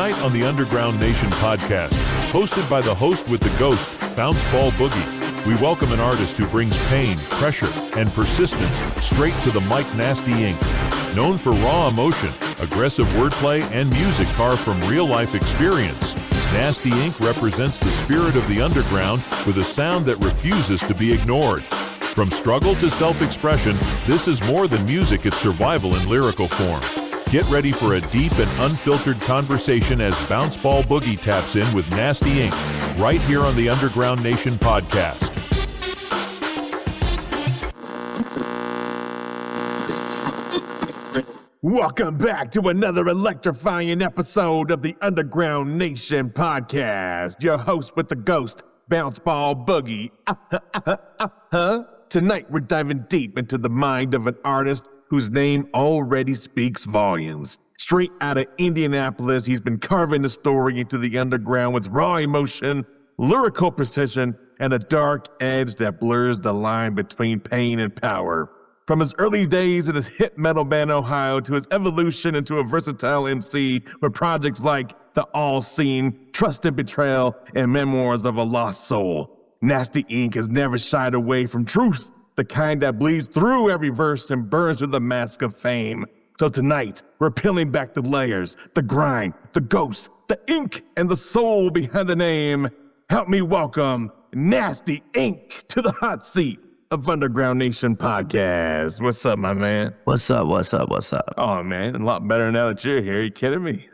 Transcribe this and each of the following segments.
Tonight on the Underground Nation podcast, hosted by the host with the ghost, Bounce Ball Boogie, we welcome an artist who brings pain, pressure, and persistence straight to the mic. Nastie Ink. Known for raw emotion, aggressive wordplay, and music carved from real-life experience, Nastie Ink represents the spirit of the underground with a sound that refuses to be ignored. From struggle to self-expression, this is more than music, it's survival in lyrical form. Get ready for a deep and unfiltered conversation as Bounce Ball Boogie taps in with Nastie Ink, right here on the Underground Nation podcast. Welcome back to another electrifying episode of the Underground Nation podcast. Your host with the ghost, Bounce Ball Boogie. Tonight we're diving deep into the mind of an artist whose name already speaks volumes. Straight out of Indianapolis, he's been carving the story into the underground with raw emotion, lyrical precision, and a dark edge that blurs the line between pain and power. From his early days in his hit metal band Ohio to his evolution into a versatile MC with projects like The All-Seen, Trust and Betrayal, and Memoirs of a Lost Soul, Nastie Ink has never shied away from truth, the kind that bleeds through every verse and burns with the mask of fame. So tonight, we're peeling back the layers, the grind, the ghost, the ink, and the soul behind the name. Help me welcome Nastie Ink to the hot seat of Underground Nation podcast. What's up, my man? What's up? Oh, man, a lot better now that you're here. You kidding me?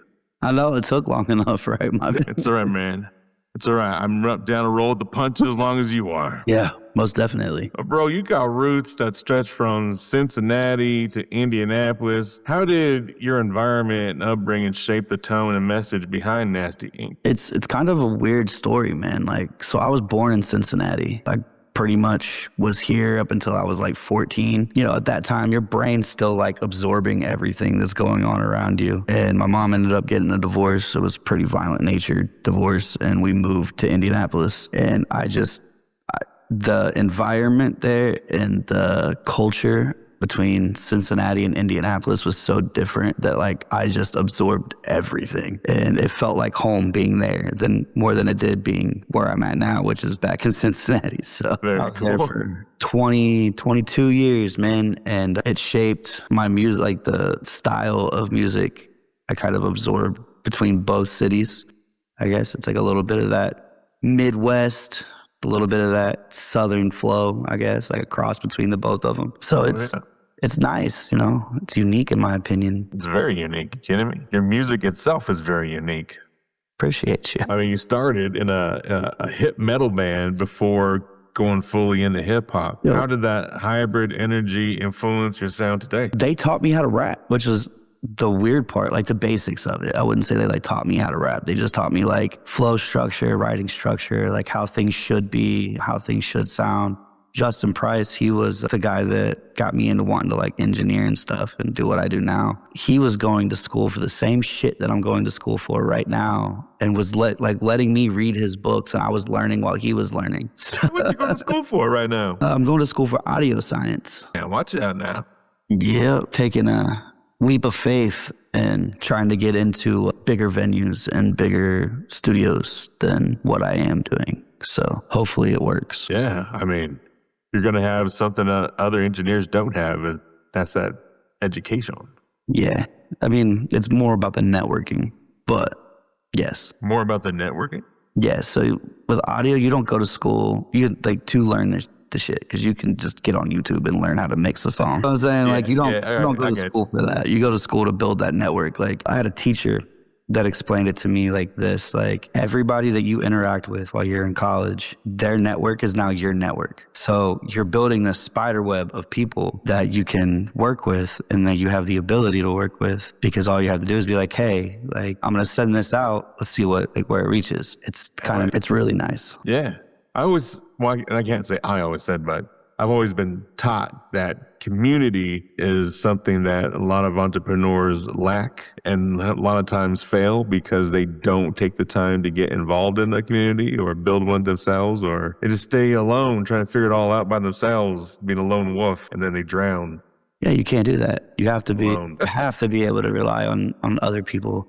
I know, it took long enough, right? It's all right, man. It's all right. I'm down to roll with the punches as long as you are. Yeah, most definitely. Bro, you got roots that stretch from Cincinnati to Indianapolis. How did your environment and upbringing shape the tone and message behind Nastie Ink? It's kind of a weird story, man. So I was born in Cincinnati. I pretty much was here up until I was 14. You know, at that time, your brain's still absorbing everything that's going on around you. And my mom ended up getting a divorce. It was a pretty violent natured divorce. And we moved to Indianapolis. And the environment there and the culture between Cincinnati and Indianapolis was so different that I just absorbed everything. And it felt like home being there more than it did being where I'm at now, which is back in Cincinnati. So very I was cool. there for 22 years, man. And it shaped my music, the style of music I kind of absorbed between both cities. I guess it's a little bit of that Midwest, a little bit of that Southern flow, I guess, a cross between the both of them. So it's nice, it's unique in my opinion. It's very unique. You kidding me? Your music itself is very unique. Appreciate you. I mean, you started in a hip metal band before going fully into hip hop. Yeah. How did that hybrid energy influence your sound today? They taught me how to rap, which was the weird part, the basics of it. I wouldn't say they taught me how to rap. They just taught me flow structure, writing structure, how things should be, how things should sound. Justin Price, he was the guy that got me into wanting to engineer and stuff and do what I do now. He was going to school for the same shit that I'm going to school for right now and was letting me read his books, and I was learning while he was learning. What you going to school for right now? I'm going to school for audio science. Yeah, watch it out now. Yeah, taking a leap of faith and trying to get into bigger venues and bigger studios than what I am doing. So hopefully it works. Yeah, I mean, you're going to have something that other engineers don't have, and that's that education. Yeah, I mean, it's more about the networking, but yes. More about the networking? Yes, so with audio, you don't go to school to learn the shit, because you can just get on YouTube and learn how to mix a song. You know what I'm saying? You don't go to school for that. You go to school to build that network. I had a teacher that explained it to me like this, everybody that you interact with while you're in college, their network is now your network. So you're building this spider web of people that you can work with and that you have the ability to work with, because all you have to do is be hey, I'm going to send this out. Let's see where it reaches. It's it's really nice. Yeah. And I can't say I always said, but I've always been taught that community is something that a lot of entrepreneurs lack and a lot of times fail because they don't take the time to get involved in a community or build one themselves, or they just stay alone trying to figure it all out by themselves, being a lone wolf, and then they drown. Yeah, you can't do that. You have to be able to rely on other people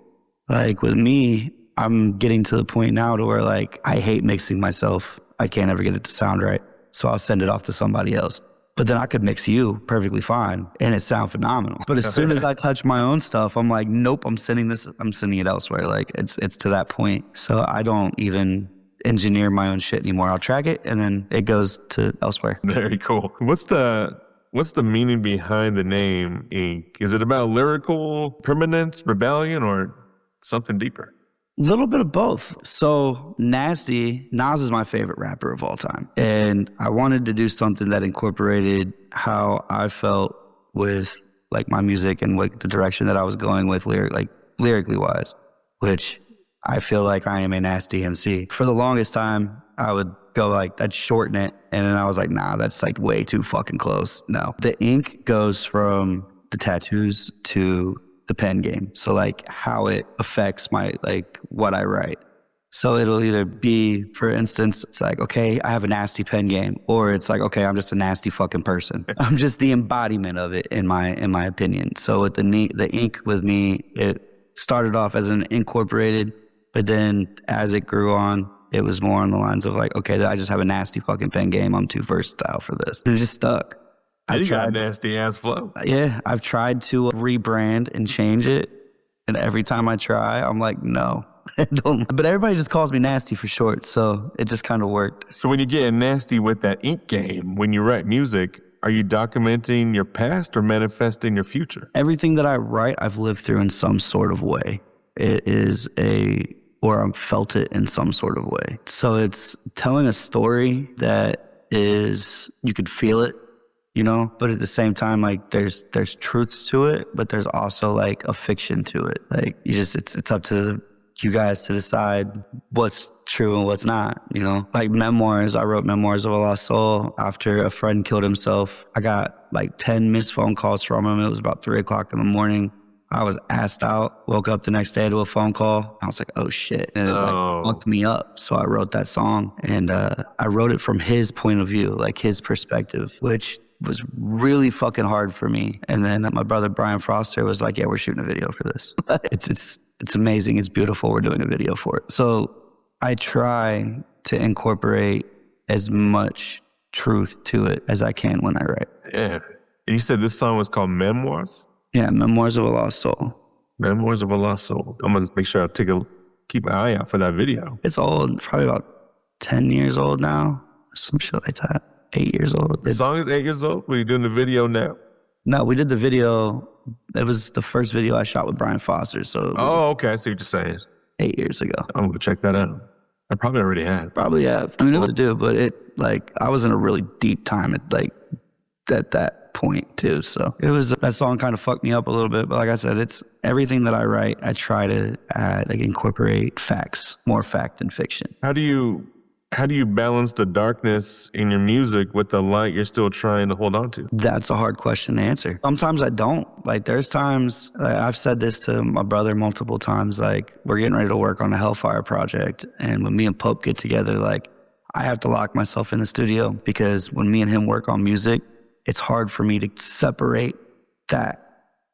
Like with me, I'm getting to the point now to where like I hate mixing myself. I can't ever get it to sound right. So I'll send it off to somebody else. But then I could mix you perfectly fine and it sound phenomenal. But as soon as I touch my own stuff, I'm like, nope, I'm sending it elsewhere. Like it's to that point. So I don't even engineer my own shit anymore. I'll track it and then it goes to elsewhere. Very cool. What's the meaning behind the name Ink? Is it about lyrical permanence, rebellion, or something deeper? A little bit of both. So Nasty, Nas is my favorite rapper of all time. And I wanted to do something that incorporated how I felt with like my music and what the direction that I was going with lyrically wise, which I feel like I am a nasty MC. For the longest time, I would go like, I'd shorten it. And then I was like, nah, that's like way too fucking close. No. The ink goes from the tattoos to the pen game. So like how it affects my, like what I write. So it'll either be, for instance, it's like, okay, I have a nasty pen game, or it's like, okay, I'm just a nasty fucking person. I'm just the embodiment of it in my opinion. So with the ink with me, it started off as an incorporated, but then as it grew on, it was more on the lines of like, okay, I just have a nasty fucking pen game. I'm too versatile for this. And it just stuck. You got a nasty ass flow. Yeah, I've tried to rebrand and change it. And every time I try, I'm like, no, I don't. But everybody just calls me Nasty for short. So it just kind of worked. So when you get nasty with that ink game, when you write music, are you documenting your past or manifesting your future? Everything that I write, I've lived through in some sort of way. It is or I've felt it in some sort of way. So it's telling a story that is, you could feel it, you know, but at the same time, like there's truths to it, but there's also like a fiction to it. Like it's up to you guys to decide what's true and what's not, you know. Like memoirs, I wrote Memoirs of a Lost Soul after a friend killed himself. I got like 10 missed phone calls from him. It was about 3 o'clock in the morning. I was assed out, woke up the next day to a phone call. I was like, oh shit. And it like fucked me up. So I wrote that song, and I wrote it from his point of view, like his perspective, which was really fucking hard for me. And then my brother Brian Foster was like, yeah, we're shooting a video for this. It's amazing. It's beautiful. We're doing a video for it. So I try to incorporate as much truth to it as I can when I write. Yeah. And you said this song was called Memoirs? Yeah, Memoirs of a Lost Soul. Memoirs of a Lost Soul. I'm going to make sure I keep an eye out for that video. It's old, probably about 10 years old now, some shit like that. 8 years old. The song is 8 years old? Were you doing the video now? No, we did the video. It was the first video I shot with Brian Foster. So. Oh, okay. I see what you're saying. 8 years ago. I'm going to check that out. I probably already have. Probably have. I mean, it was to do, but I was in a really deep time at that point too. So it was, that song kind of fucked me up a little bit. But like I said, it's everything that I write, I try to add, like incorporate facts, more fact than fiction. How do you balance the darkness in your music with the light you're still trying to hold on to? That's a hard question to answer. Sometimes I don't. Like there's times, I've said this to my brother multiple times, like we're getting ready to work on a Hellfire project. And when me and Pope get together, like I have to lock myself in the studio, because when me and him work on music, it's hard for me to separate that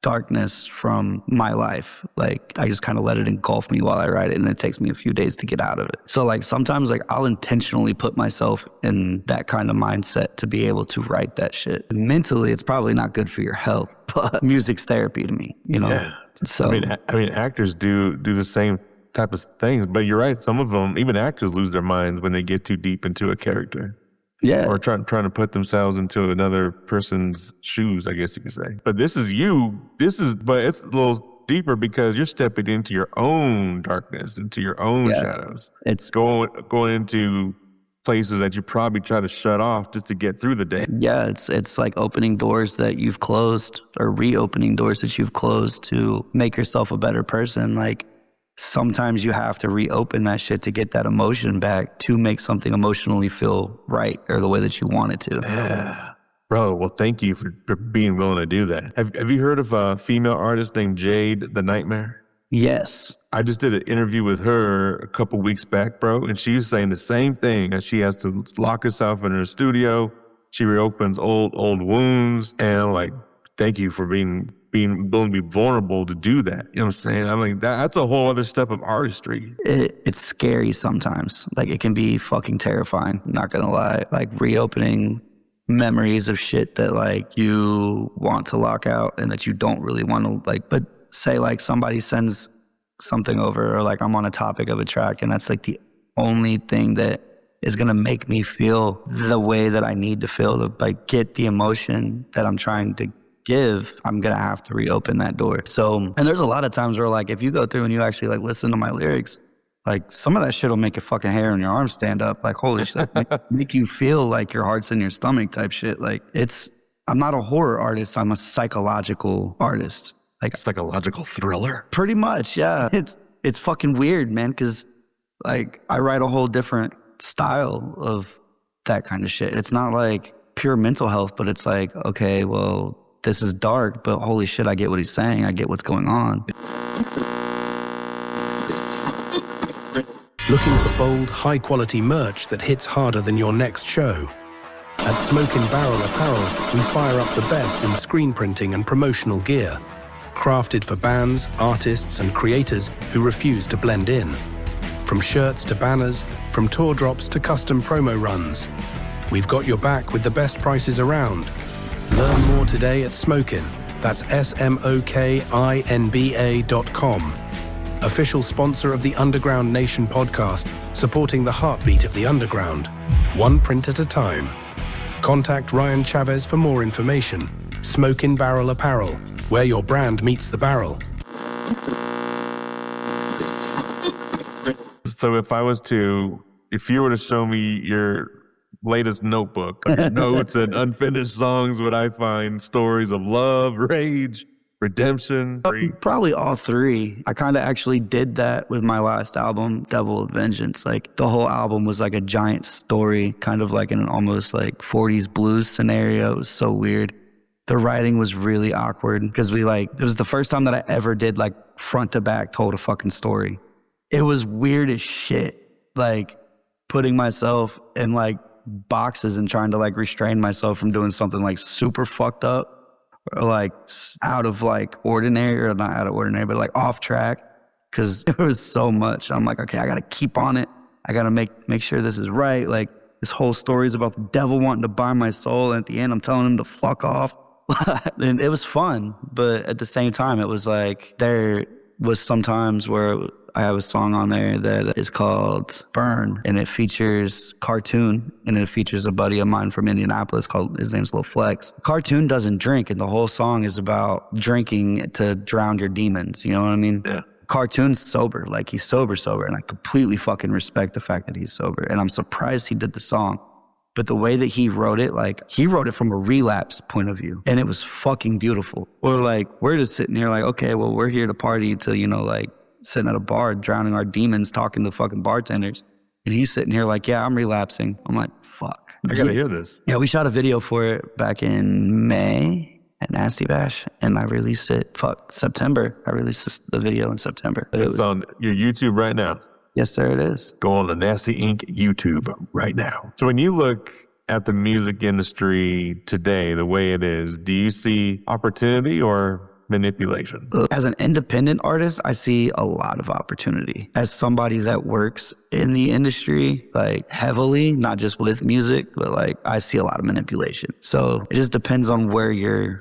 darkness from my life. Like I just kind of let it engulf me while I write it, and it takes me a few days to get out of it. So like sometimes like I'll intentionally put myself in that kind of mindset to be able to write that shit. Mentally, it's probably not good for your health, but music's therapy to me, you know? Yeah. So I mean actors do the same type of things, but you're right. Some of them, even actors, lose their minds when they get too deep into a character. Yeah. Or trying to put themselves into another person's shoes, I guess you could say. But this is you. But it's a little deeper because you're stepping into your own darkness, into your own shadows. It's going into places that you probably try to shut off just to get through the day. Yeah, it's like opening doors that you've closed, or reopening doors that you've closed to make yourself a better person. Like sometimes you have to reopen that shit to get that emotion back, to make something emotionally feel right, or the way that you want it to. Yeah. Bro, well, thank you for being willing to do that. Have you heard of a female artist named Jade the Nightmare? Yes. I just did an interview with her a couple weeks back, bro, and she was saying the same thing, that she has to lock herself in her studio. She reopens old wounds, and like thank you for being willing to be vulnerable to do that. You know what I'm saying? I mean, that's a whole other step of artistry. It's scary sometimes. Like, it can be fucking terrifying, not gonna lie. Like, reopening memories of shit that, like, you want to lock out and that you don't really want to, like, but say, like, somebody sends something over, or, like, I'm on a topic of a track, and that's, like, the only thing that is gonna make me feel the way that I need to feel, to, like, get the emotion that I'm trying to give. I'm gonna have to reopen that door. So, and there's a lot of times where, like, if you go through and you actually, like, listen to my lyrics, like, some of that shit will make your fucking hair on your arms stand up. Like, holy shit, make you feel like your heart's in your stomach type shit. Like, I'm not a horror artist. I'm a psychological artist. Like, Psychological thriller. pretty much, yeah. It's fucking weird, man, because, like, I write a whole different style of that kind of shit. It's not like pure mental health, but it's like, okay, well, this is dark, but holy shit, I get what he's saying. I get what's going on. Looking for bold, high-quality merch that hits harder than your next show? At Smoke and Barrel Apparel, we fire up the best in screen printing and promotional gear. Crafted for bands, artists, and creators who refuse to blend in. From shirts to banners, from tour drops to custom promo runs. We've got your back with the best prices around. Learn more today at Smokin. That's SMOKINBA.com. Official sponsor of the Underground Nation podcast, supporting the heartbeat of the underground. One print at a time. Contact Ryan Chavez for more information. Smoke in Barrel Apparel, where your brand meets the barrel. So if you were to show me your latest notebook, like notes and unfinished songs, would I find stories of love, rage, redemption? Probably all three. I kind of actually did that with my last album, Devil of Vengeance. Like, the whole album was like a giant story, kind of like in an almost like 40s blues scenario. It was so weird. The writing was really awkward because it was the first time that I ever did, like, front to back told a fucking story. It was weird as shit. Like, putting myself in, like, boxes and trying to, like, restrain myself from doing something, like, super fucked up or, like, out of, like, ordinary, or not out of ordinary, but, like, off track, because it was so much. I'm like, okay, I gotta keep on it. I gotta make sure this is right. Like, this whole story is about the devil wanting to buy my soul, and at the end I'm telling him to fuck off. And it was fun, but at the same time it was like, there was some times where I have a song on there that is called Burn, and it features Cartoon, and it features a buddy of mine from Indianapolis his name's Lil Flex. Cartoon doesn't drink, and the whole song is about drinking to drown your demons. You know what I mean? Yeah. Cartoon's sober. Like, he's sober, and I completely fucking respect the fact that he's sober, and I'm surprised he did the song. But the way that he wrote it, like, he wrote it from a relapse point of view, and it was fucking beautiful. We're just sitting here like, okay, well, we're here to party to, like, sitting at a bar, drowning our demons, talking to fucking bartenders. And he's sitting here like, yeah, I'm relapsing. I'm like, fuck. I gotta hear this. Yeah, we shot a video for it back in May at Nasty Bash, and I released it, September. I released the video in September. It's on your YouTube right now. Yes, sir, it is. Go on the Nastie Ink YouTube right now. So when you look at the music industry today, the way it is, do you see opportunity or manipulation? As an independent artist, I see a lot of opportunity. As somebody that works in the industry, like, heavily, not just with music, but, like, I see a lot of manipulation. So it just depends on where you're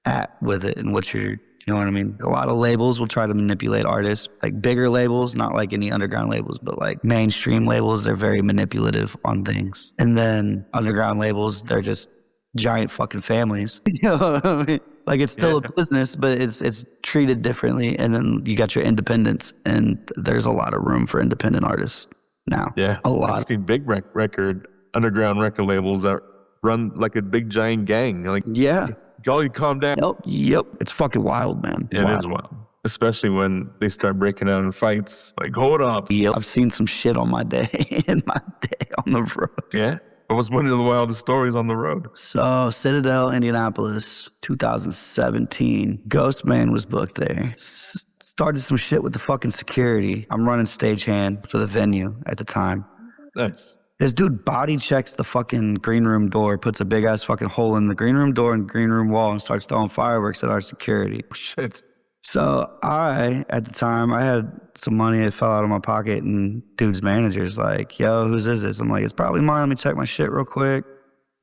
at with it and what you're, you know what I mean? A lot of labels will try to manipulate artists, like bigger labels, not like any underground labels, but like mainstream labels, they're very manipulative on things. And then underground labels, they're just giant fucking families. You know what I mean? Like, it's still a business, but it's treated differently. And then you got your independents, and there's a lot of room for independent artists now. Yeah, a lot. I've seen big underground record labels that run like a big giant gang. Like, yeah. Y'all calm down. Yep. It's fucking wild, man. It is wild. Especially when they start breaking out in fights. Like, hold up. Yep. I've seen some shit on my day on the road. Yeah. What was one of the wildest stories on the road? So, Citadel, Indianapolis, 2017. Ghostman was booked there. Started some shit with the fucking security. I'm running stagehand for the venue at the time. Nice. This dude body checks the fucking green room door, puts a big ass fucking hole in the green room door and green room wall and starts throwing fireworks at our security. Shit. So at the time, I had some money that fell out of my pocket, and dude's manager's like, yo, whose is this? I'm like, it's probably mine. Let me check my shit real quick.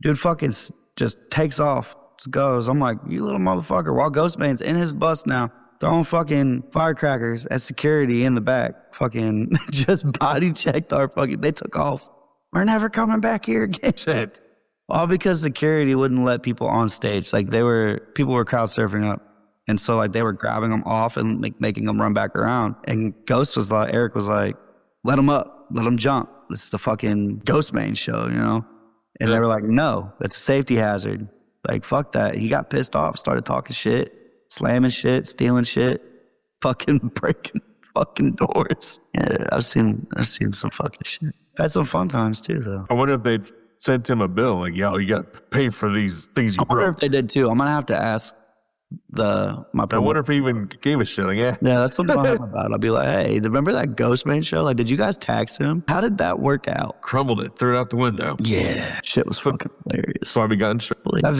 Dude fucking just takes off, just goes. I'm like, you little motherfucker. While Ghostman's in his bus now, throwing fucking firecrackers at security in the back, fucking just body checked our fucking, they took off. We're never coming back here again. Shit. All because security wouldn't let people on stage. Like people were crowd surfing up. And so like they were grabbing them off and making them run back around. And Eric was like, let them up, let them jump. This is a fucking Ghostman show, you know? And they were like, no, that's a safety hazard. Like, fuck that. He got pissed off, started talking shit, slamming shit, stealing shit, fucking breaking fucking doors. Yeah, I've seen some fucking shit. Had some fun times too, though. I wonder if they'd sent him a bill like, yo, you got to pay for these things you I wonder broke. if they did too. I'm going to have to ask my I wonder if he even gave a shit. Like, yeah. Yeah, that's something I'll have about. I'll be like, hey, remember that Ghostman show? Like, did you guys tax him? How did that work out? Crumbled it, threw it out the window. Yeah, shit was fucking hilarious. So I got in trouble. The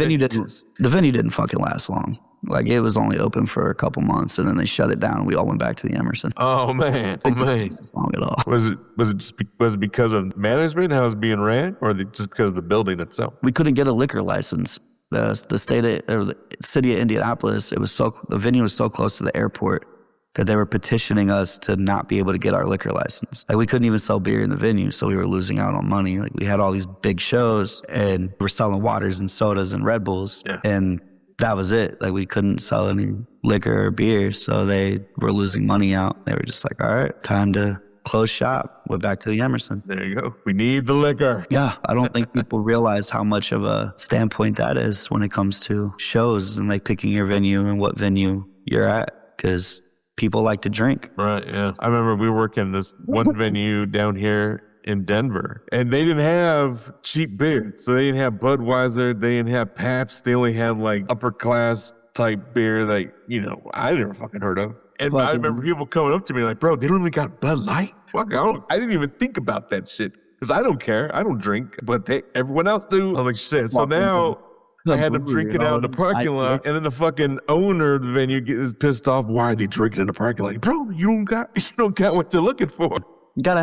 venue didn't fucking last long. Like, it was only open for a couple months, and then they shut it down, and we all went back to the Emerson. Oh man, oh man. It's long at all. Was it because of management, how it's being ran, or just because of the building itself? We couldn't get a liquor license. The city of Indianapolis, the venue was so close to the airport that they were petitioning us to not be able to get our liquor license. Like, we couldn't even sell beer in the venue, so we were losing out on money. Like, we had all these big shows, and we were selling waters and sodas and Red Bulls, and that was it. Like, we couldn't sell any liquor or beer, so they were losing money out. They were just like, all right, time to close shop. Went back to the Emerson. There you go. We need the liquor. Yeah, I don't think people realize how much of a standpoint that is when it comes to shows and like picking your venue and what venue you're at, because people like to drink. Right, yeah. I remember we were working this one venue down here in Denver, and they didn't have cheap beer. So they didn't have Budweiser, they didn't have Pabst, they only had like upper class type beer that, you know, I never fucking heard of. And I remember people coming up to me like, bro, they don't even got Bud Light? Fuck, I didn't even think about that shit. Because I don't care. I don't drink. But everyone else do. I was like, shit. So now I had them drinking out in the parking lot. And then the fucking owner of the venue is pissed off. Why are they drinking in the parking lot? Bro, you don't got what they're looking for. You gotta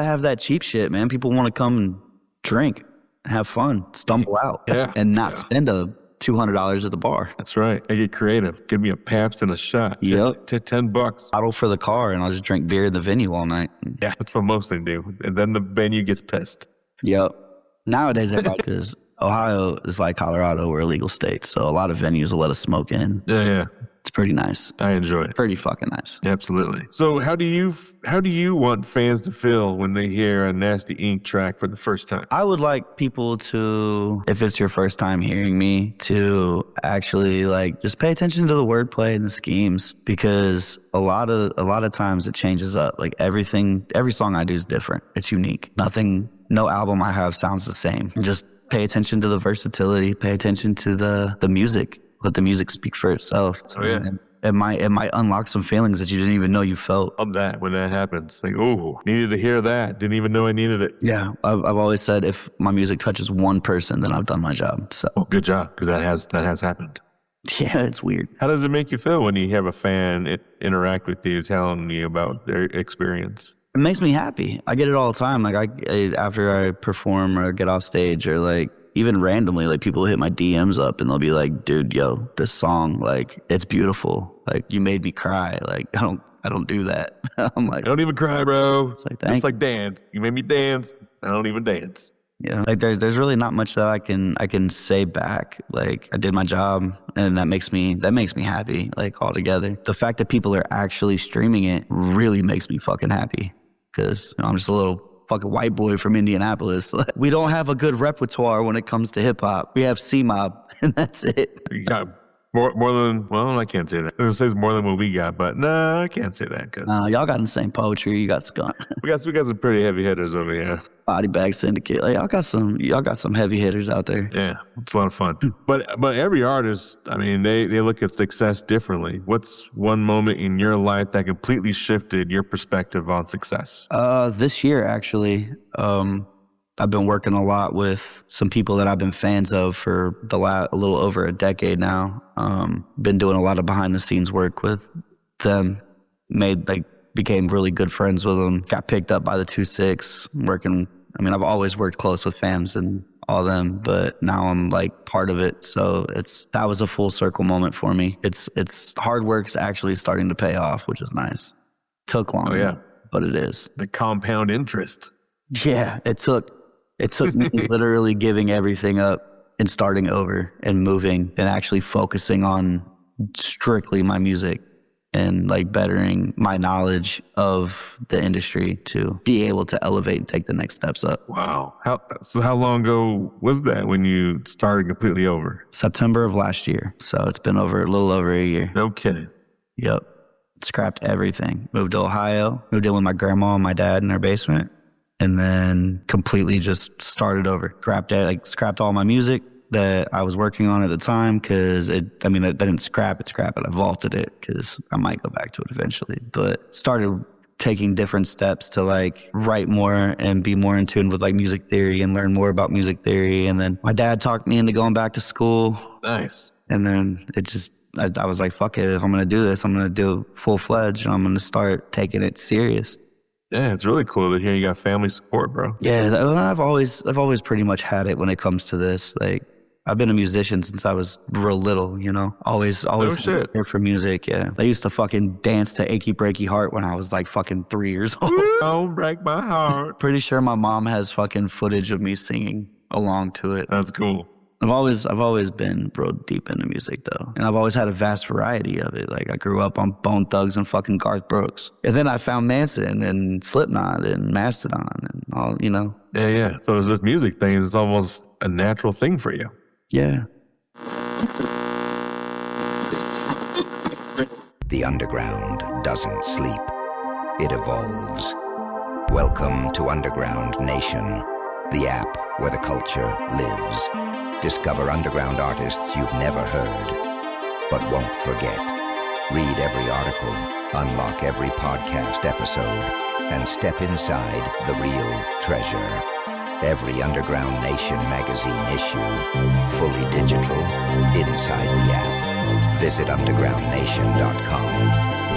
have that cheap shit, man. People want to come and drink, have fun, stumble out, and not spend $200 at the bar. That's right. I get creative. Give me a Pabst and a shot. Yep. To $10. Bottle for the car, and I'll just drink beer in the venue all night. Yeah, that's what most of them do. And then the venue gets pissed. Yep. Nowadays, because Ohio is like Colorado, we're a legal state, so a lot of venues will let us smoke in. Yeah. It's pretty nice. I enjoy it. Pretty fucking nice. Absolutely. So how do you want fans to feel when they hear a Nastie Ink track for the first time? I would like people to, if it's your first time hearing me, to actually like just pay attention to the wordplay and the schemes, because a lot of times it changes up. Like every song I do is different. It's unique. No album I have sounds the same. Just pay attention to the versatility, pay attention to the music. Let the music speak for itself. Oh yeah. It might unlock some feelings that you didn't even know you felt. Love that when that happens. Like, oh, needed to hear that. Didn't even know I needed it. Yeah, I've always said if my music touches one person, then I've done my job. So, well, good job, because that has happened. Yeah, it's weird. How does it make you feel when you have a fan interact with you, telling you about their experience? It makes me happy. I get it all the time. Like after I perform or get off stage, or like even randomly, like people hit my DMs up and they'll be like, dude, yo, this song, like, it's beautiful. Like, you made me cry. Like, I don't do that. I'm like, I don't even cry, bro. It's like, just like dance. You made me dance. I don't even dance. Yeah. Like there's really not much that I can say back. Like, I did my job, and that makes me happy, like, altogether. The fact that people are actually streaming it really makes me fucking happy, because I'm just a little fucking white boy from Indianapolis. We don't have a good repertoire when it comes to hip hop. We have C-Mob, and that's it. You got more than, well, I can't say that. I was going to say it's more than what we got, but no, I can't say that. Cause y'all got insane poetry. You got Skunk. we got some pretty heavy hitters over here. Body Bag Syndicate. Like, y'all got some heavy hitters out there. Yeah, it's a lot of fun. But every artist, I mean, they look at success differently. What's one moment in your life that completely shifted your perspective on success? This year, actually, I've been working a lot with some people that I've been fans of for a little over a decade now. Been doing a lot of behind the scenes work with them. Became really good friends with them. Got picked up by the 2-6. I've always worked close with fams and all them, but now I'm like part of it. So that was a full circle moment for me. It's hard work's actually starting to pay off, which is nice. Took long, but it is. The compound interest. Yeah, it took me literally giving everything up and starting over and moving and actually focusing on strictly my music and like bettering my knowledge of the industry to be able to elevate and take the next steps up. Wow. How long ago was that when you started completely over? September of last year. So it's been a little over a year. No kidding. Yep. Scrapped everything. Moved to Ohio. Moved in with my grandma and my dad in our basement. And then completely just started over. Scrapped all my music that I was working on at the time because I didn't scrap it. I vaulted it because I might go back to it eventually. But started taking different steps to like write more and be more in tune with like music theory and learn more about music theory. And then my dad talked me into going back to school. Nice. And then I was like, fuck it. If I'm going to do this, I'm going to do full-fledged and I'm going to start taking it serious. Yeah, it's really cool to hear you got family support, bro. Yeah, I've always pretty much had it when it comes to this. Like, I've been a musician since I was real little, you know? Always here for music, yeah. I used to fucking dance to Achy Breaky Heart when I was like fucking 3 years old. Don't break my heart. Pretty sure my mom has fucking footage of me singing along to it. That's cool. I've always been real deep into music though. And I've always had a vast variety of it. Like I grew up on Bone Thugs and fucking Garth Brooks. And then I found Manson and Slipknot and Mastodon and all, you know. Yeah. So this music thing is almost a natural thing for you. Yeah. The underground doesn't sleep. It evolves. Welcome to Underground Nation, the app where the culture lives. Discover underground artists you've never heard, but won't forget. Read every article, unlock every podcast episode, and step inside the real treasure. Every Underground Nation magazine issue, fully digital, inside the app. Visit undergroundnation.com.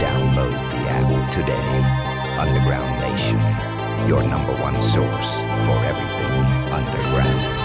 Download the app today. Underground Nation, your #1 source for everything underground.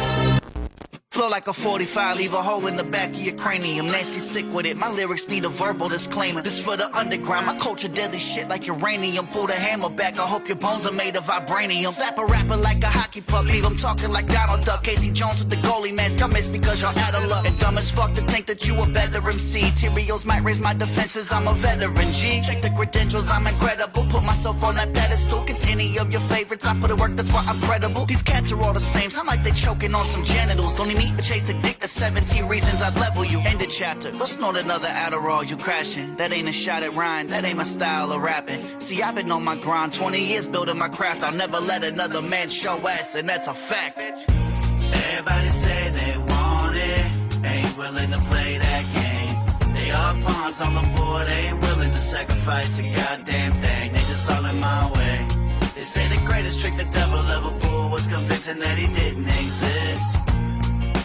Flow like a 45, leave a hole in the back of your cranium. Nasty sick with it, my lyrics need a verbal disclaimer. This for the underground, my culture deadly shit like uranium. Pull the hammer back, I hope your bones are made of vibranium. Slap a rapper like a hockey puck, leave him talking like Donald Duck. Casey Jones with the goalie mask, I miss because y'all out of luck. And dumb as fuck to think that you a better MC. Tyrios might raise my defenses, I'm a veteran G. Check the credentials, I'm incredible. Put myself on that pedestal, gets any of your favorites, I put it work, that's why I'm credible. These cats are all the same, sound like they choking on some genitals. Don't even but chase the dick, the 17 reasons I'd level you. End the chapter, go snort another Adderall, you crashing. That ain't a shot at Ryan, that ain't my style of rapping. See, I've been on my grind, 20 years building my craft. I'll never let another man show ass, and that's a fact. Everybody say they want it, ain't willing to play that game. They are pawns on the board, ain't willing to sacrifice a goddamn thing. They just all in my way. They say the greatest trick the devil ever pulled was convincing that he didn't exist.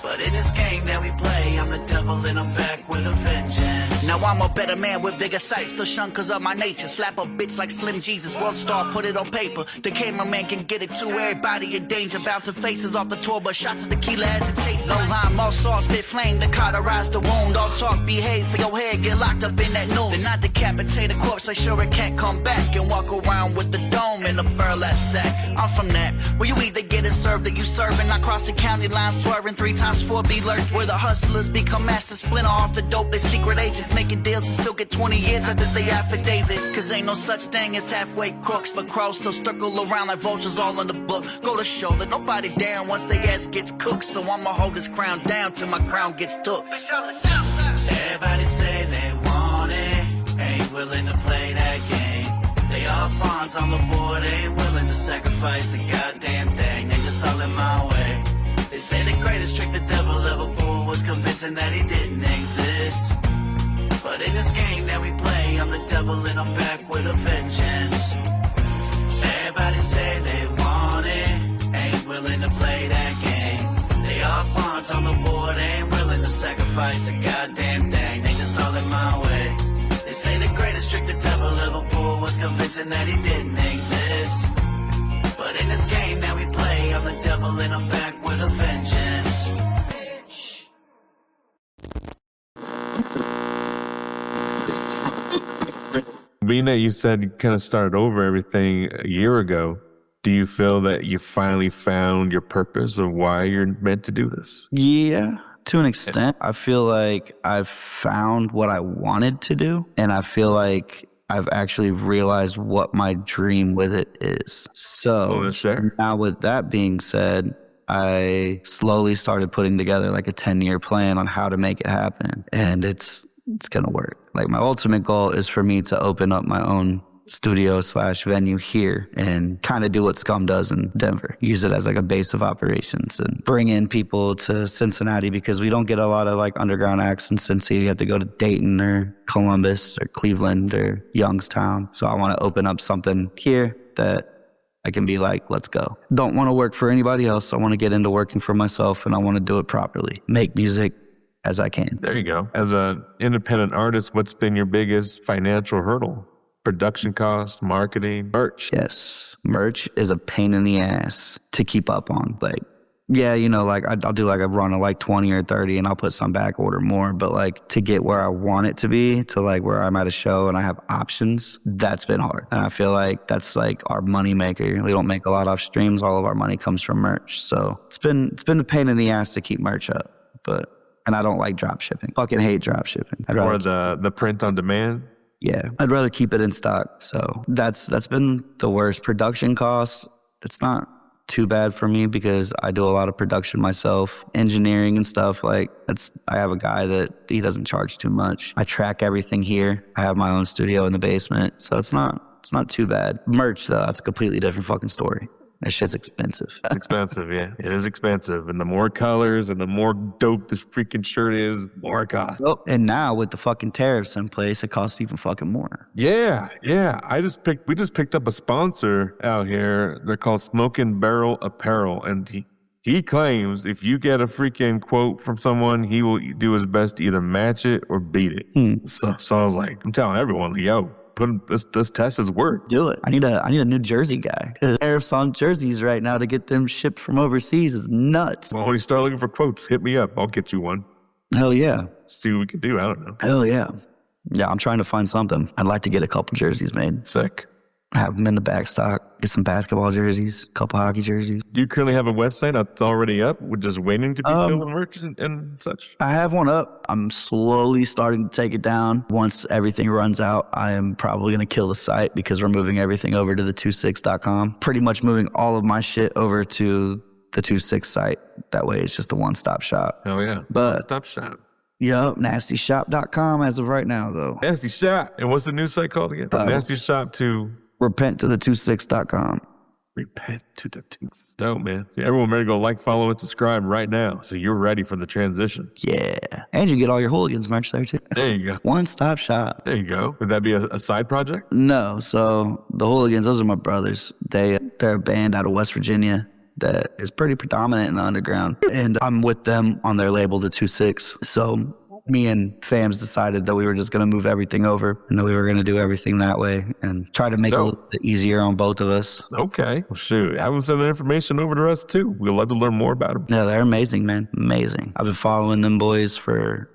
But in this game that we play, I'm the devil and I'm back with a vengeance. Now I'm a better man with bigger sights, still shunned cause of my nature. Slap a bitch like Slim Jesus, world star, put it on paper. The cameraman can get it too, everybody in danger. Bouncing faces off the tour, but shots of tequila as the chase. No line, all sauce, spit flame to cauterize the wound. All talk, behave for your head, get locked up in that noose. Then I decapitate a corpse, like sure it can't come back. And walk around with the dome in a burlap sack. I'm from that, where you either get it served or you serving. I cross the county line, swerving 3 times 4 be lurk. Where the hustlers become masters, splinter off the dope. They secret agents making deals and still get 20 years after they affidavit. Cause ain't no such thing as halfway crooks, but crows still circle around like vultures all in the book. Go to show that nobody down once they ass gets cooked. So I'ma hold this crown down till my crown gets took. Let's go to the south side. Everybody say they want it, ain't willing to play that game. They are pawns on the board, ain't willing to sacrifice a goddamn thing. They just all in my way. They say the greatest trick the devil ever pulled was convincing that he didn't exist. But in this game that we play, I'm the devil and I'm back with a vengeance. Everybody say they want it, ain't willing willing to play that game. They are pawns on the board, ain't willing to sacrifice a goddamn thing. They just all in my way. They say the greatest trick the devil ever pulled was convincing that he didn't exist. But in this game that we play, I'm the devil and I'm back with a vengeance. Bitch. Being that you said you kind of started over everything a year ago, do you feel that you finally found your purpose of why you're meant to do this? Yeah, to an extent. I feel like I've found what I wanted to do, and I feel like I've actually realized what my dream with it is. So now with that being said, I slowly started putting together like a 10-year plan on how to make it happen, and it's going to work. Like, my ultimate goal is for me to open up my own studio/venue here and kind of do what Scum does in Denver. Use it as like a base of operations and bring in people to Cincinnati, because we don't get a lot of like underground acts in Cincy. You have to go to Dayton or Columbus or Cleveland or Youngstown. So I want to open up something here that I can be like, let's go. Don't want to work for anybody else. I want to get into working for myself, and I want to do it properly. Make music as I can. There you go. As an independent artist, what's been your biggest financial hurdle? Production costs, marketing, merch? Yes. Merch is a pain in the ass to keep up on. Like, yeah, you know, like I'll do like a run of like 20 or 30 and I'll put some back, order more. But like to get where I want it to be, to like where I'm at a show and I have options, that's been hard. And I feel like that's like our money maker. We don't make a lot off streams. All of our money comes from merch. So it's been a pain in the ass to keep merch up. And I don't like drop shipping. Fucking hate drop shipping. Or the print on demand? Yeah, I'd rather keep it in stock. So that's been the worst. Production costs, it's not too bad for me because I do a lot of production myself, engineering and stuff. Like, I have a guy that he doesn't charge too much. I track everything here. I have my own studio in the basement, so it's not too bad. Merch though, that's a completely different fucking story. That shit's expensive. It's expensive, yeah. It is expensive. And the more colors and the more dope this freaking shirt is, the more it costs. Oh, and now with the fucking tariffs in place, it costs even fucking more. Yeah. We just picked up a sponsor out here. They're called Smoking Barrel Apparel. And he claims if you get a freaking quote from someone, he will do his best to either match it or beat it. So I was like, I'm telling everyone, yo, let's test his word. Do it. I need a New Jersey guy. The tariffs on jerseys right now to get them shipped from overseas is nuts. Well, when you start looking for quotes, hit me up. I'll get you one. Hell yeah. See what we can do. I don't know. Hell yeah. Yeah, I'm trying to find something. I'd like to get a couple jerseys made. Sick. Have them in the back stock. Get some basketball jerseys, a couple hockey jerseys. Do you currently have a website that's already up? We're just waiting to be filled with merch and such? I have one up. I'm slowly starting to take it down. Once everything runs out, I am probably going to kill the site because we're moving everything over to the 26.com. Pretty much moving all of my shit over to the 26 site. That way it's just a one-stop shop. Oh, yeah. One-stop shop. Yup, nastieshop.com as of right now, though. Nasty Shop. And what's the new site called again? Nasty Shop to... Repent to the 26.com. Repent to the 26. Dope, man. So everyone better go like, follow, and subscribe right now so you're ready for the transition. Yeah. And you get all your Hooligans merch there, too. There you go. One-stop shop. There you go. Would that be a side project? No. So the Hooligans, those are my brothers. They're a band out of West Virginia that is pretty predominant in the underground. And I'm with them on their label, the 26. So me and Fams decided that we were just going to move everything over and that we were going to do everything that way and try to make it a little bit easier on both of us. Okay. Well, shoot. Have them send that information over to us, too. We'd love to learn more about them. Yeah, they're amazing, man. Amazing. I've been following them boys for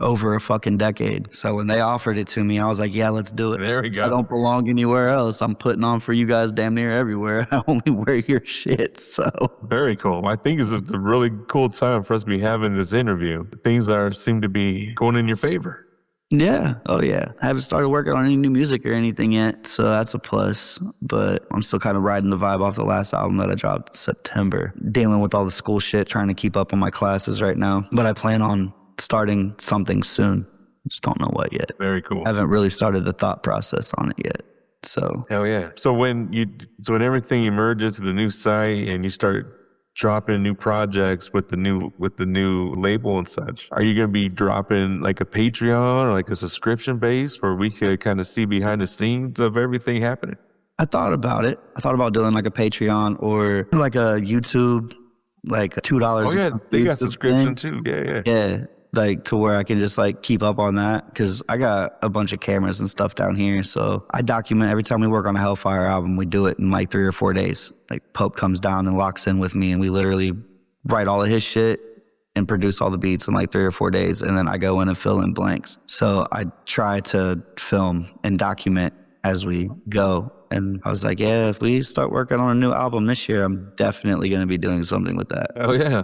over a fucking decade. So when they offered it to me, I was like, yeah, let's do it. There we go. I don't belong anywhere else. I'm putting on for you guys damn near everywhere. I only wear your shit, so. Very cool. I think it's a really cool time for us to be having this interview. Things seem to be going in your favor. Yeah. Oh, yeah. I haven't started working on any new music or anything yet, so that's a plus. But I'm still kind of riding the vibe off the last album that I dropped in September. Dealing with all the school shit, trying to keep up on my classes right now. But I plan on starting something soon. Just don't know what yet. Very cool. I haven't really started the thought process on it yet. So hell yeah. So when everything emerges to the new site and you start dropping new projects with the new label and such, are you going to be dropping like a Patreon or like a subscription base where we could kind of see behind the scenes of everything happening? I thought about it. I thought about doing like a Patreon or like a YouTube like $2. Oh, yeah. They got YouTube subscription thing. too. Yeah. Yeah. Like to where I can just like keep up on that because I got a bunch of cameras and stuff down here. So I document every time we work on a Hellfire album, we do it in like 3 or 4 days. Like Pope comes down and locks in with me and we literally write all of his shit and produce all the beats in like 3 or 4 days. And then I go in and fill in blanks. So I try to film and document as we go. And I was like, yeah, if we start working on a new album this year, I'm definitely going to be doing something with that. Oh, yeah.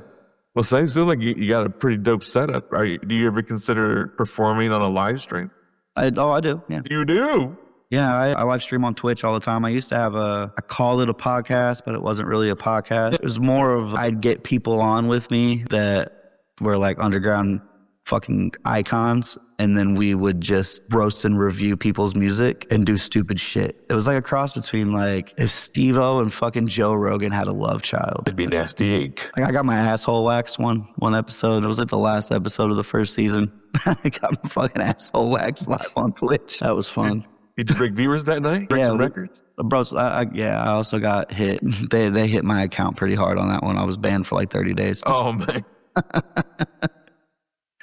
Well, sounds like you got a pretty dope setup. Do you ever consider performing on a live stream? I do, yeah. You do? Yeah, I live stream on Twitch all the time. I used to have I called it a podcast, but it wasn't really a podcast. It was more of I'd get people on with me that were like underground fucking icons, and then we would just roast and review people's music and do stupid shit. It was like a cross between like if Steve-O and fucking Joe Rogan had a love child. It'd be Nastie Ink. Like I got my asshole waxed one episode. It was like the last episode of the first season. I got my fucking asshole waxed live on Twitch. That was fun. Did you break viewers that night? Break some records? Bro, I also got hit. They hit my account pretty hard on that one. I was banned for like 30 days. Oh, man.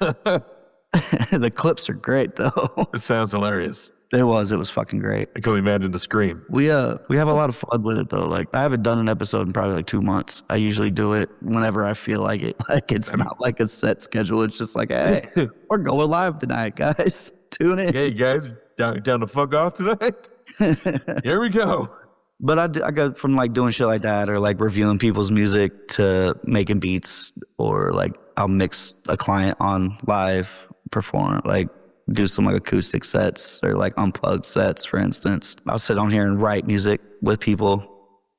The clips are great though. It sounds hilarious. It was fucking great. I can only imagine the scream. We have a lot of fun with it though. Like I haven't done an episode in probably like 2 months. I usually do it whenever I feel like it. Like it's not like a set schedule. It's just like, hey, we're going live tonight, guys. Tune in. Hey guys, down to fuck off tonight. Here we go. But I go from like doing shit like that or like reviewing people's music to making beats or like I'll mix a client on live, perform, like do some like acoustic sets or like unplugged sets, for instance. I'll sit on here and write music with people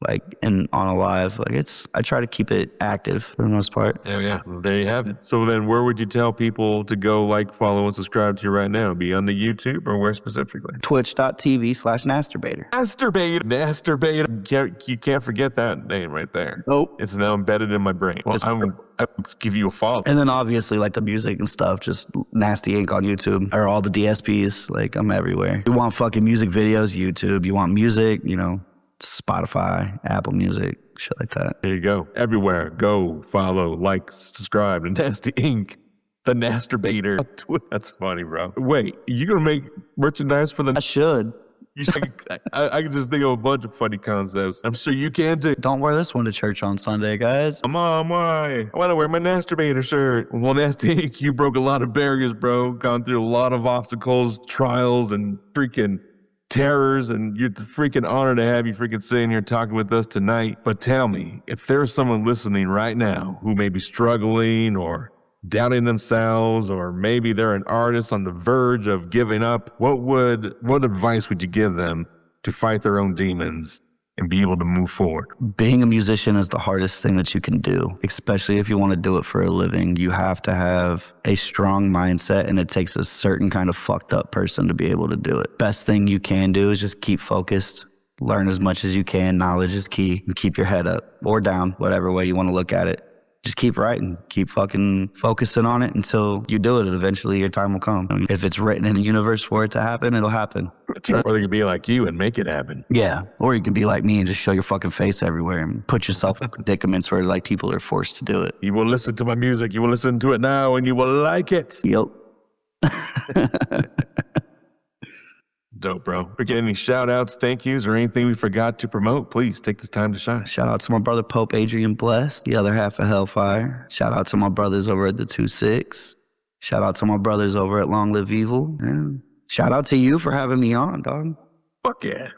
like on a live. Like I try to keep it active for the most part. Yeah. Well, there you have it. So then where would you tell people to go like, follow, and subscribe to you right now? Be on the YouTube or where specifically? Twitch.tv/Nasturbator. Nasturbator. You can't forget that name right there. Nope. It's now embedded in my brain. Well, I'll give you a follow. And then obviously like the music and stuff, just Nastie Ink on YouTube or all the DSPs. Like I'm everywhere. You want fucking music videos, YouTube. You want music, Spotify, Apple Music, shit like that. There you go. Everywhere. Go, follow, like, subscribe to Nastie Ink, the Nasturbator. That's funny, bro. Wait, you gonna make merchandise for the... I should. I can just think of a bunch of funny concepts. I'm sure you can too. Don't wear this one to church on Sunday, guys. Mom, why? I want to wear my Nasturbator shirt. Well, Nastie Ink, you broke a lot of barriers, bro. Gone through a lot of obstacles, trials, and freaking terrors, and you're the freaking honor to have you freaking sitting here talking with us tonight. But tell me, if there's someone listening right now who may be struggling or doubting themselves, or maybe they're an artist on the verge of giving up, what advice would you give them to fight their own demons and be able to move forward? Being a musician is the hardest thing that you can do, especially if you want to do it for a living. You have to have a strong mindset, and it takes a certain kind of fucked up person to be able to do it. Best thing you can do is just keep focused, learn as much as you can. Knowledge is key, and keep your head up or down, whatever way you want to look at it. Just keep writing, keep fucking focusing on it until you do it, and eventually your time will come. I mean, if it's written in the universe for it to happen, it'll happen. Or they could be like you and make it happen. Yeah, or you can be like me and just show your fucking face everywhere and put yourself in predicaments where like people are forced to do it. You will listen to my music, you will listen to it now, and you will like it. Yep. Dope, bro. Forget any shout outs, thank yous, or anything we forgot to promote, please take this time to shine. Shout out to my brother Pope Adrian Blessed, the other half of Hellfire. Shout out to my brothers over at the 2-6. Shout out to my brothers over at Long Live Evil. Yeah. Shout out to you for having me on, dog. Fuck yeah.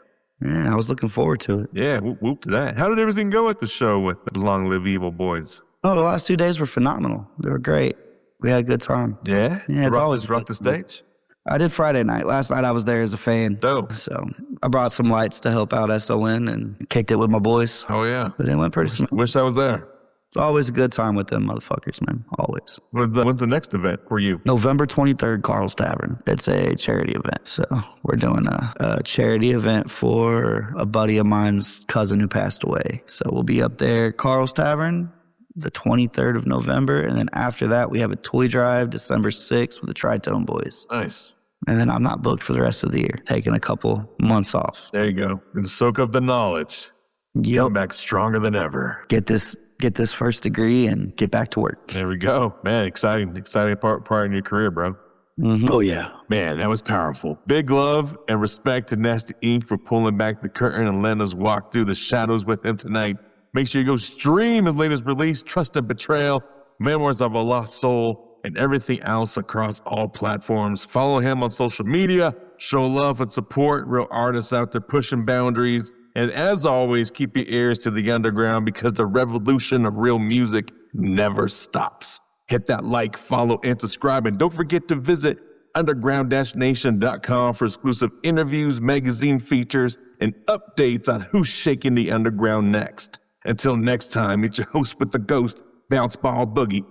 Yeah, I was looking forward to it. Yeah, whoop to that. How did everything go at the show with the Long Live Evil boys? Oh, the last 2 days were phenomenal. They were great. We had a good time. Yeah? Yeah, it's always rock the stage? I did Friday night. Last night I was there as a fan. Dope. So I brought some lights to help out SON and kicked it with my boys. Oh, yeah. But it went pretty smooth. Wish I was there. It's always a good time with them motherfuckers, man. Always. When's the next event for you? November 23rd, Carl's Tavern. It's a charity event. So we're doing a charity event for a buddy of mine's cousin who passed away. So we'll be up there, Carl's Tavern, the 23rd of November. And then after that, we have a toy drive, December 6th with the Tritone Boys. Nice. And then I'm not booked for the rest of the year, taking a couple months off. There you go. And soak up the knowledge. Yep. Come back stronger than ever. Get this get this first degree and get back to work. There we go. Man, exciting part in your career, bro. Mm-hmm. Oh, yeah. Man, that was powerful. Big love and respect to Nastie Ink for pulling back the curtain and letting us walk through the shadows with him tonight. Make sure you go stream his latest release, Trust and Betrayal, Memoirs of a Lost Soul, and everything else across all platforms. Follow him on social media, show love and support real artists out there pushing boundaries. And as always, keep your ears to the underground because the revolution of real music never stops. Hit that like, follow, and subscribe. And don't forget to visit underground-nation.com for exclusive interviews, magazine features, and updates on who's shaking the underground next. Until next time, it's your host with the ghost, Bounce Ball Boogie,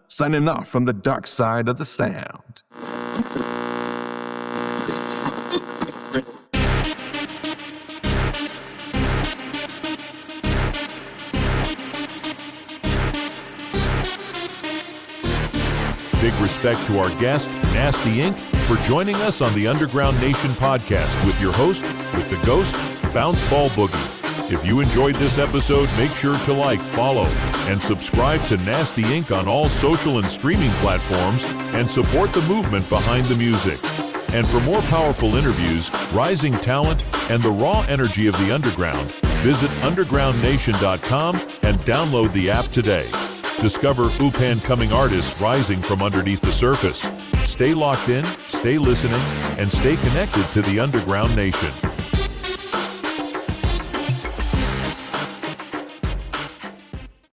signing off from the dark side of the sound. Big respect to our guest, Nastie Ink, for joining us on the Underground Nation podcast with your host, with the ghost, Bounce Ball Boogie. If you enjoyed this episode, make sure to like, follow, and subscribe to Nastie Ink on all social and streaming platforms and support the movement behind the music. And for more powerful interviews, rising talent, and the raw energy of the underground, visit undergroundnation.com and download the app today. Discover up-and-coming artists rising from underneath the surface. Stay locked in, stay listening, and stay connected to the Underground Nation.